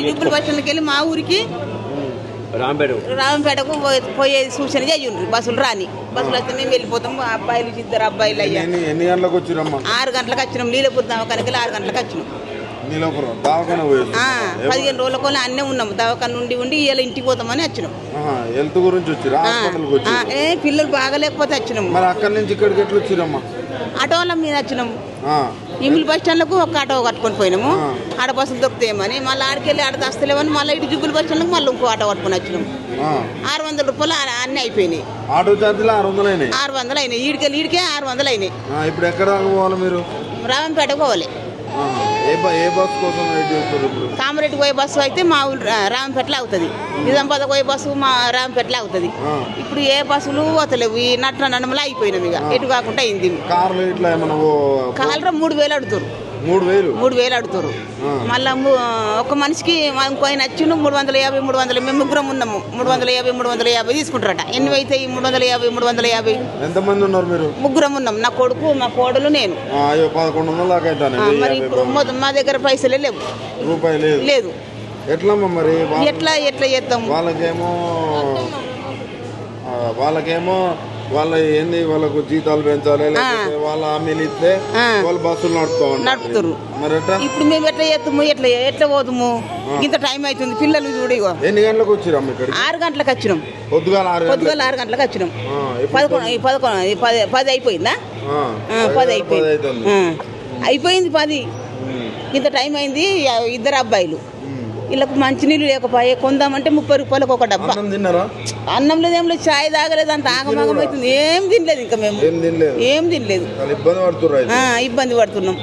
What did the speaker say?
జుబ్బుల bus స్టాండ్కి వెళ్ళి మా ఊరికి రాంపేటకు పోయే సూచన చేయండి. బస్సులు రాని బస్సులు వస్తే మేము వెళ్ళిపోతాం. అబ్బాయిలు ఇద్దరు అబ్బాయిలు అయ్యా. ఎన్ని గంటలకు వచ్చిరమ్మా? 6 గంటలకు వచ్చినాం. నీలపూర్ దవాఖానకి 6 గంటలకు వచ్చినాం. 15 రోజుల కోళ్ళ అన్నీ ఉన్నాము. దవాఖాన ఉండి ఇలా ఇంటికి పోతామని వచ్చినాం. హెల్త్ గురించి వచ్చిరా? పిల్లలు బాగాలేకపోతే వచ్చినాము. మరి అక్కడి నుంచి ఇక్కడికి ఎట్లా వచ్చిరమ్మా? ఆటోల మీద వచ్చినాము. ఇమిలి బస్ స్టాండ్లకు ఒక ఆటో కట్టుకొని పోయినాము. ఆడ బస్సులు దొరుకుతాయేమని మళ్ళీ ఆడికెళ్ళి ఆడ దస్తలేమని మళ్ళీ ఇటు జుబ్బుల బస్ స్టాండ్కి మళ్ళీ ఇంకో ఆటో కట్టుకొని వచ్చినాము. 600 రూపాయలు అన్నీ అయిపోయినాయి. ఆటో ఛార్జీలు 600 అయినాయి. 600 అయినాయి. ఈడికే 600 అయినాయి. ఇప్పుడు ఎక్కడ దాకా పోవాలి మీరు? రామంపేటకు పోవాలి. ఏ బస్ కోసం వెయిట్ చేస్తారు? కామరెడ్డి పోయే బస్సు అయితే మా ఊరు రామంపేటలో అవుతుంది. నిజామాబాద్ పోయే బస్సు మా రామంపేటలో అవుతుంది. ఇప్పుడు ఏ బస్సులు పోతలేవు. ఈ నట్ల నడమలా అయిపోయినాం. ఇక ఎటు కాకుండా అయింది. కార్లు ఇట్లా ఏమన్నా? కార్లు 3000 అడుగుతారు. 3000 అడుగుతారు. మళ్ళా ఒక మనిషికి ఇంకో ఆయన వచ్చిండు 350 300. మేము ముగ్గురం ఉన్నాము. 350 350 తీసుకుంటారట. ఎన్ని అవుతాయి? 350 350. ఎంతమంది ఉన్నారు మీరు? ముగ్గురం ఉన్నాం. నా కొడుకు, మా కోడలు, నేను. 1100 దాకా అవుతాను. మరి ఇప్పుడు మా దగ్గర పైసలే లేవు. రూపాయలు లేదు. ఎట్లమ్మా మరి? ఎట్లా చేస్తాం? వాళ్ళకేమో వాళ్ళ ఏంది, వాళ్ళకు జీతాలు పెంచాలి, లేకపోతే వాళ్ళ హామీలు ఇస్తే వాళ్ళు బస్సులు నడుపుతారు. ఇప్పుడు మేము ఎట్లా చేస్తాము? ఎట్లా పోతాము? ఇంత టైం అవుతుంది. పిల్లలు చూడు. ఎన్ని గంటలకు వచ్చిరాం? 6 గంటలకు వచ్చినాం. పొద్దుగాల 6 గంటలకు వచ్చినాం. 10 అయిపోయిందా? 10 అయిపోయింది. అయిపోయింది 10. ఇంత టైం అయింది. 2 అబ్బాయిలు. వీళ్ళకు మంచినీళ్ళు లేకపోయే కొందామంటే 30 రూపాయలకు ఒక డబ్బా. అన్నం లేదు, ఏం లేదు, చాయ్ తాగలేదు. అంత ఆగమాగం అవుతుంది. ఏం తినలేదు. ఇంకా మేము ఏం తినలేదు. ఇబ్బంది పడుతున్నాం.